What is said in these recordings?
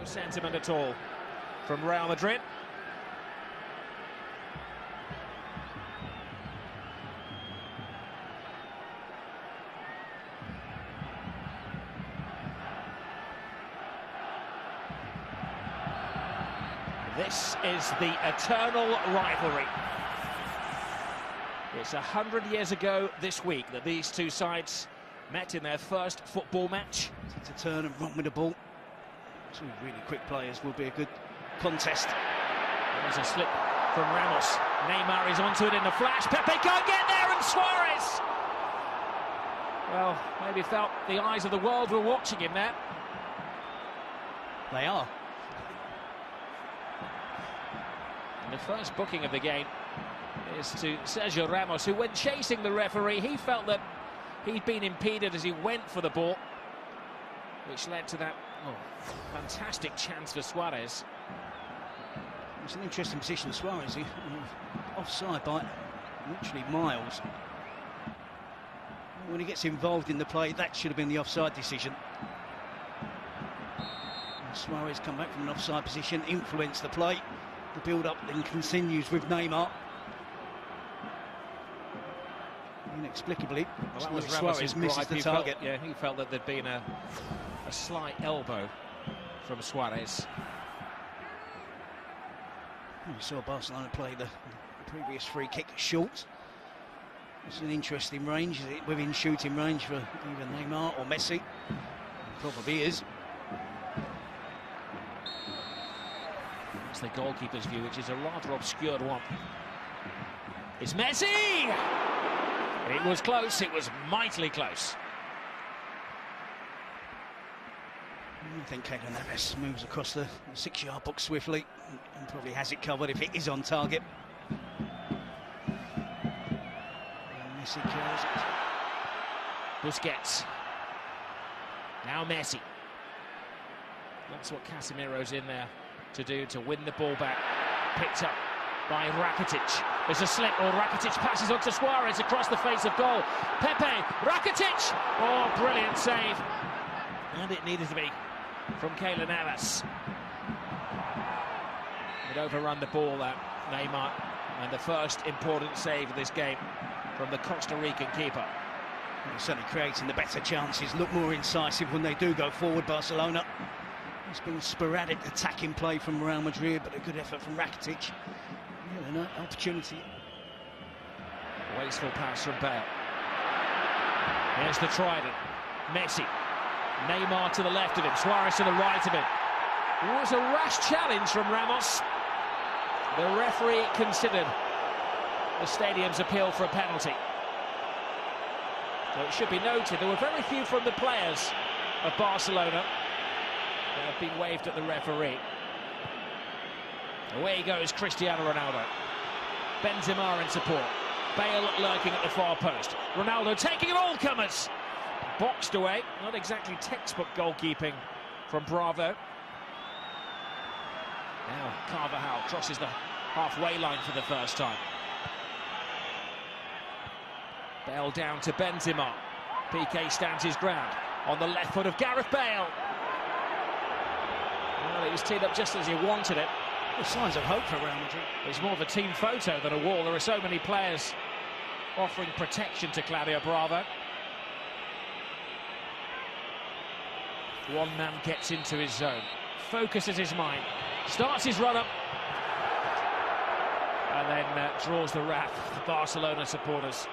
No sentiment at all from Real Madrid. This is the eternal rivalry. It's 100 years ago this week that these two sides met in their first football match. To turn and run with the ball. Two really quick players, will be a good contest. There's a slip from Ramos. Neymar is onto it in the flash. Pepe can't get there, and Suarez! Well, maybe felt the eyes of the world were watching him there. They are. And the first booking of the game is to Sergio Ramos, who, when chasing the referee, he felt that he'd been impeded as he went for the ball, which led to that fantastic chance for Suarez. It's an interesting position, Suarez. Offside by literally miles. When he gets involved in the play, that should have been the offside decision. And Suarez come back from an offside position, influence the play. The build-up then continues with Neymar. Inexplicably, well, that was Suarez misses the target. He felt that there'd been a slight elbow from Suarez. We saw Barcelona play the previous free kick short. It's an interesting range. Is it within shooting range for either Neymar or Messi? It probably is. That's the goalkeeper's view, which is a rather obscured one. It's Messi! It was close, it was mightily close. I think Keylor Navas moves across the 6-yard box swiftly and probably has it covered if it is on target. And Messi kills it. Busquets. Now Messi. That's what Casemiro's in there to do, to win the ball back. Picked up by Rakitic. There's a slip, or Rakitic passes on to Suarez across the face of goal. Pepe, Rakitic! Oh, brilliant save. And it needed to be from Keylor Navas. He'd overrun the ball, that Neymar, and the first important save of this game from the Costa Rican keeper. They're certainly creating the better chances, look more incisive when they do go forward, Barcelona. It's been sporadic attacking play from Real Madrid, but a good effort from Rakitic. An opportunity. Wasteful pass from Bale. Here's the trident. Messi. Neymar to the left of him. Suarez to the right of him. It was a rash challenge from Ramos. The referee considered the stadium's appeal for a penalty. So it should be noted there were very few from the players of Barcelona that have been waved at the referee. Away goes Cristiano Ronaldo. Benzema in support. Bale lurking at the far post. Ronaldo taking it all comers. Boxed away. Not exactly textbook goalkeeping from Bravo. Now Carvajal crosses the halfway line for the first time. Bale down to Benzema. Piqué stands his ground on the left foot of Gareth Bale. Well, it was teed up just as he wanted it. Well, signs of hope for Real Madrid. It's more of a team photo than a wall. There are so many players offering protection to Claudio Bravo. One man gets into his zone, focuses his mind, starts his run-up, and then draws the wrath of the Barcelona supporters.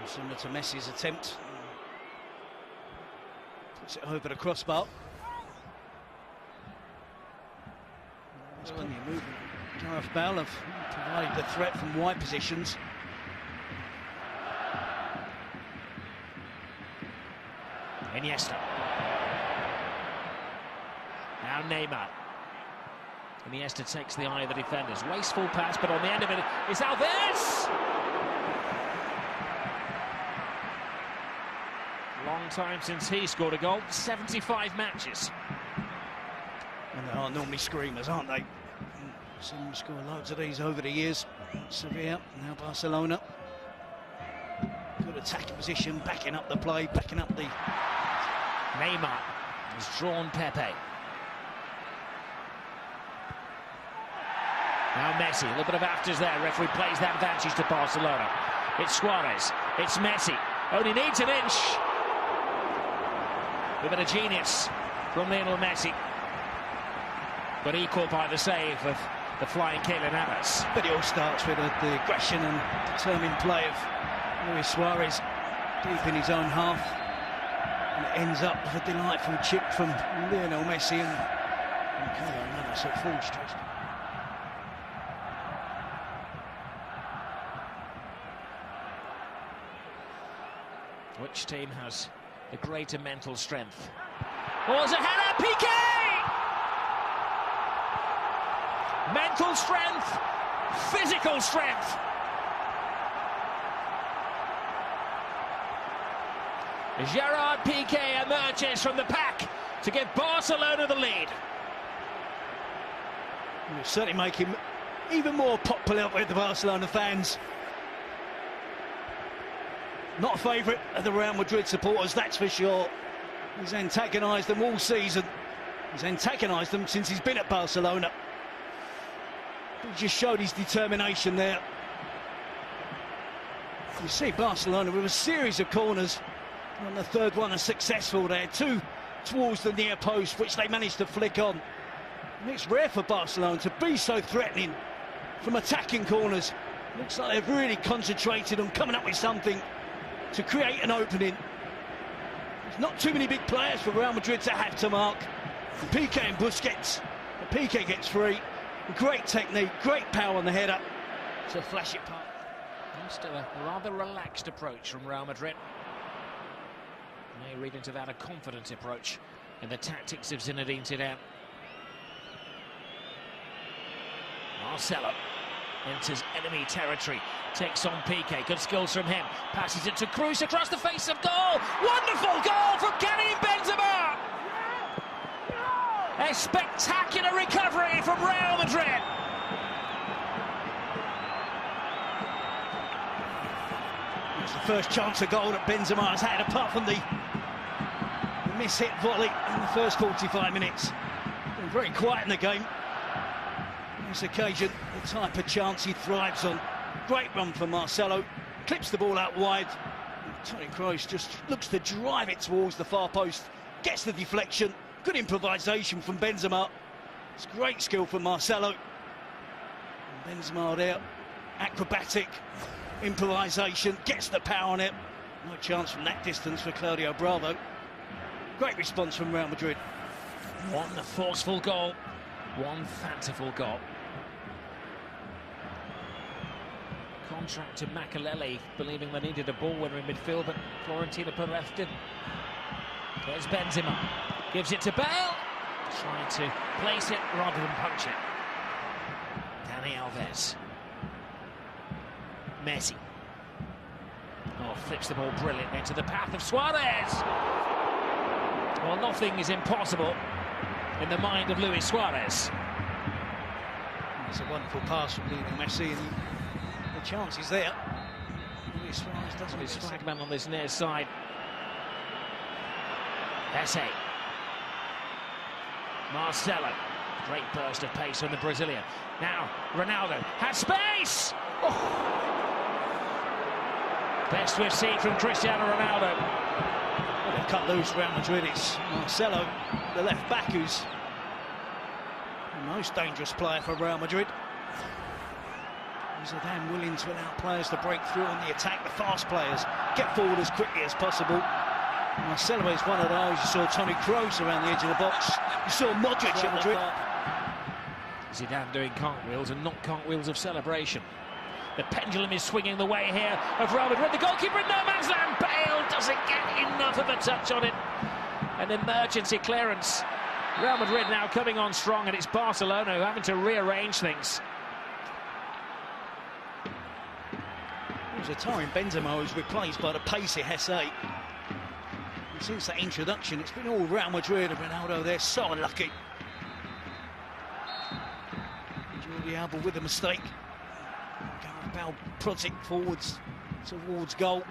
Similar to Messi's attempt. Puts it over the crossbar. There's plenty of movement. Gareth Bale have provided the threat from wide positions. Iniesta. Now Neymar. Iniesta takes the eye of the defenders. Wasteful pass, but on the end of it is Alves! Long time since he scored a goal. 75 matches. And they are normally screamers, aren't they? Seen them score loads of these over the years. Sevilla, now Barcelona. Good attacking position, backing up the play, backing up the... Neymar has drawn Pepe. Now Messi, a little bit of afters there. Referee plays that advantage to Barcelona. It's Suarez, it's Messi. Only needs an inch. A bit of genius from Lionel Messi. But equal by the save of the flying Keylor Navas. But it all starts with the aggression and determined play of Luis Suarez deep in his own half. And it ends up with a delightful chip from Lionel Messi and Keylor Navas at full stretch. Which team has the greater mental strength? Oh, there's a header, Piqué! Mental strength, physical strength. Gerard Piqué emerges from the pack to give Barcelona the lead. It will certainly make him even more popular with the Barcelona fans. Not a favourite of the Real Madrid supporters, that's for sure. He's antagonised them all season. He's antagonised them since he's been at Barcelona. He just showed his determination there. You see Barcelona with a series of corners. On the third one, are successful there. Two towards the near post, which they managed to flick on. And it's rare for Barcelona to be so threatening from attacking corners. Looks like they've really concentrated on coming up with something to create an opening. There's not too many big players for Real Madrid to have to mark. And Piqué and Busquets. And Piqué gets free. Great technique, great power on the header to flash it past. Still a rather relaxed approach from Real Madrid. May read into that a confident approach in the tactics of Zinedine Zidane. Marcelo enters enemy territory, takes on Piqué, good skills from him, passes it to Cruz across the face of goal. Wonderful goal from Karim Benzema! A spectacular recovery from Real Madrid. It's the first chance of goal that Benzema has had, apart from the miss-hit volley in the first 45 minutes. Been very quiet in the game. On this occasion, the type of chance he thrives on. Great run from Marcelo, clips the ball out wide. Toni Kroos just looks to drive it towards the far post, gets the deflection. Good improvisation from Benzema. It's great skill from Marcelo. And Benzema there, acrobatic improvisation, gets the power on it. No chance from that distance for Claudio Bravo. Great response from Real Madrid. One forceful goal, one fanciful goal. Contract to Makelele, believing they needed a ball winner in midfield, but Florentino Perez didn't. There's Benzema, gives it to Bale, trying to place it rather than punch it. Dani Alves. Messi. Oh, flips the ball brilliantly into the path of Suarez. Well, nothing is impossible in the mind of Luis Suarez. It's a wonderful pass from Lionel Messi, and the chance is there. Luis Suarez doesn't. His fragment on this near side. Esse. Marcelo. Great burst of pace from the Brazilian. Now, Ronaldo has space! Oh. Best we've seen from Cristiano Ronaldo. Well, they've cut loose Real Madrid. It's Marcelo, the left back, who's the most dangerous player for Real Madrid. Zidane willing to allow players to break through on the attack, the fast players get forward as quickly as possible. Marcelo is one of those. You saw Toni Kroos around the edge of the box. You saw Modric at Madrid. Zidane doing cartwheels, and not cartwheels of celebration. The pendulum is swinging the way here of Real Madrid. The goalkeeper in no man's land. Bale doesn't get enough of a touch on it. An emergency clearance. Real Madrid now coming on strong, and it's Barcelona who are having to rearrange things. It was a time Benzema was replaced by the pacey Esse. And since that introduction, it's been all Real Madrid, and Ronaldo, they're so unlucky. Jordi Alba with a mistake. Gareth Bale prods it forwards towards goal.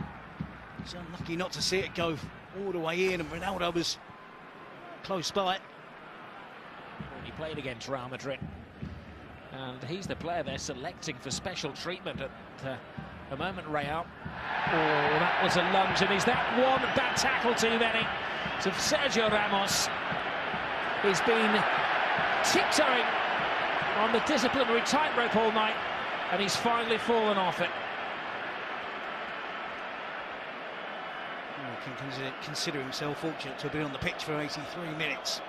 He's unlucky not to see it go all the way in, and Ronaldo was close by it. He played against Real Madrid. And he's the player they're selecting for special treatment at the moment, Real. Oh, that was a lunge, and is that one bad tackle too many? So Sergio Ramos has been tiptoeing on the disciplinary tightrope all night, and he's finally fallen off it. He can consider himself fortunate to have been on the pitch for 83 minutes.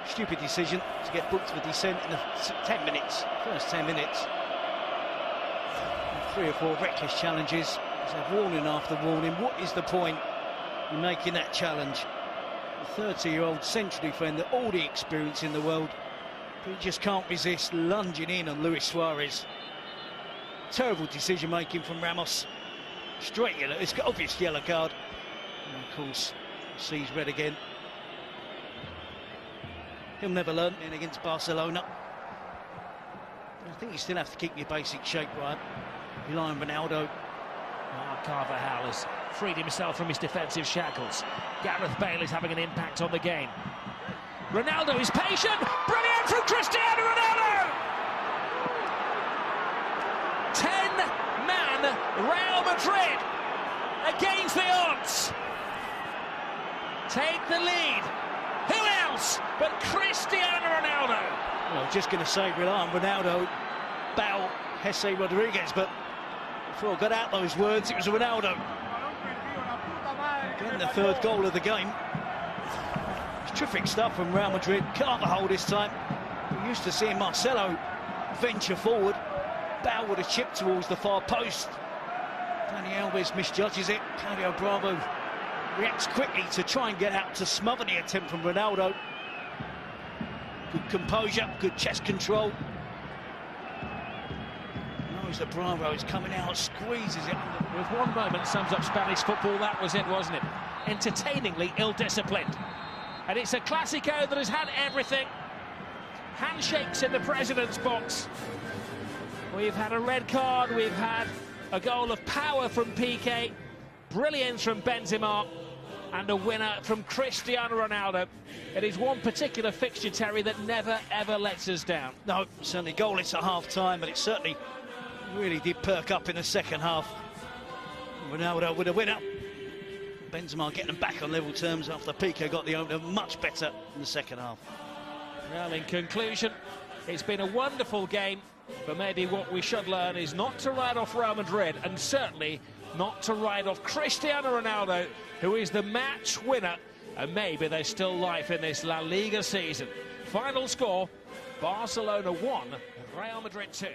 Stupid decision to get booked for dissent in the 10 minutes, first 10 minutes. And 3 or 4 reckless challenges. He's had warning after warning. What is the point in making that challenge? The 30-year-old century defender, all the experience in the world, but he just can't resist lunging in on Luis Suarez. Terrible decision-making from Ramos. Straight yellow, it's got obvious yellow card. And of course, sees red again. He'll never learn in against Barcelona. I think you still have to keep your basic shape right. Rely on Ronaldo. Oh, Carvajal has freed himself from his defensive shackles. Gareth Bale is having an impact on the game. Ronaldo is patient. Brilliant from Cristiano Ronaldo! 10-man Real Madrid against the odds. Take the lead. Who else but Cristiano Ronaldo? Well, I was just going to say, rely on Ronaldo, bow Jesse Rodriguez, but before I got out those words, it was Ronaldo. Getting the 3rd goal of the game. It's terrific stuff from Real Madrid. Carvajal this time. We're used to seeing Marcelo venture forward. Bow with a chip towards the far post. Dani Alves misjudges it. Claudio Bravo reacts quickly to try and get out to smother the attempt from Ronaldo. Good composure, good chest control. Knows that Bravo is coming out, squeezes it under. With one moment sums up Spanish football, that was it, wasn't it? Entertainingly ill-disciplined. And it's a Clasico that has had everything. Handshakes in the president's box. We've had a red card, we've had a goal of power from Piqué, brilliance from Benzema, and a winner from Cristiano Ronaldo. It is one particular fixture, Terry, that never, ever lets us down. No, certainly goalless at half-time, but it certainly really did perk up in the second half. Ronaldo with a winner. Benzema getting them back on level terms after Piqué got the opener much better in the second half. Well, in conclusion, it's been a wonderful game, but maybe what we should learn is not to write off Real Madrid, and certainly not to write off Cristiano Ronaldo, who is the match winner, and maybe there's still life in this La Liga season. Final score, Barcelona 1, Real Madrid 2.